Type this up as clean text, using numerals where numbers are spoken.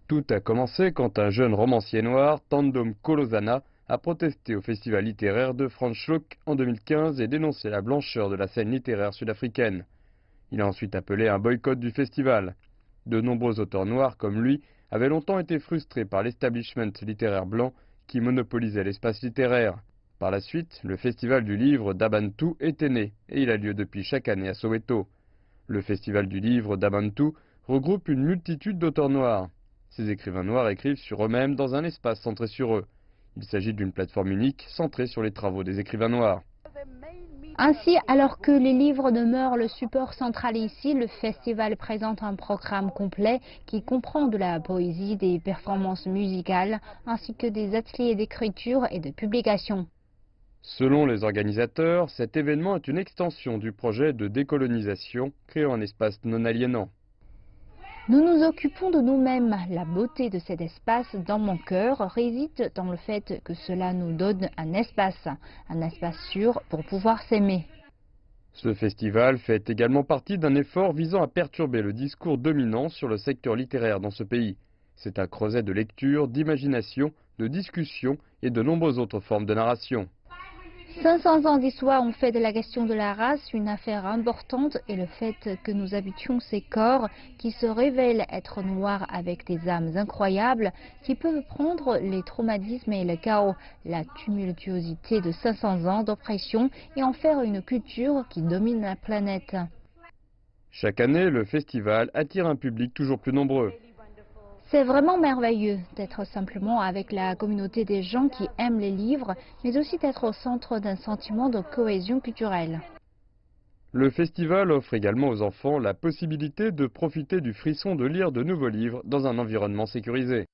Tout a commencé quand un jeune romancier noir, Tandom Kolosana, a protesté au festival littéraire de Franschhoek en 2015 et dénoncé la blancheur de la scène littéraire sud-africaine. Il a ensuite appelé à un boycott du festival. De nombreux auteurs noirs comme lui avaient longtemps été frustrés par l'establishment littéraire blanc qui monopolisait l'espace littéraire. Par la suite, le festival du livre d'Abantu était né et il a lieu depuis chaque année à Soweto. Le festival du livre d'Abantu regroupe une multitude d'auteurs noirs. Ces écrivains noirs écrivent sur eux-mêmes dans un espace centré sur eux. Il s'agit d'une plateforme unique centrée sur les travaux des écrivains noirs. Ainsi, alors que les livres demeurent le support central ici, le festival présente un programme complet qui comprend de la poésie, des performances musicales, ainsi que des ateliers d'écriture et de publication. Selon les organisateurs, cet événement est une extension du projet de décolonisation créant un espace non aliénant. Nous nous occupons de nous-mêmes. La beauté de cet espace dans mon cœur réside dans le fait que cela nous donne un espace sûr pour pouvoir s'aimer. Ce festival fait également partie d'un effort visant à perturber le discours dominant sur le secteur littéraire dans ce pays. C'est un creuset de lecture, d'imagination, de discussion et de nombreuses autres formes de narration. 500 ans d'histoire ont fait de la question de la race une affaire importante et le fait que nous habitions ces corps qui se révèlent être noirs avec des âmes incroyables qui peuvent prendre les traumatismes et le chaos, la tumultuosité de 500 ans d'oppression et en faire une culture qui domine la planète. Chaque année, le festival attire un public toujours plus nombreux. C'est vraiment merveilleux d'être simplement avec la communauté des gens qui aiment les livres, mais aussi d'être au centre d'un sentiment de cohésion culturelle. Le festival offre également aux enfants la possibilité de profiter du frisson de lire de nouveaux livres dans un environnement sécurisé.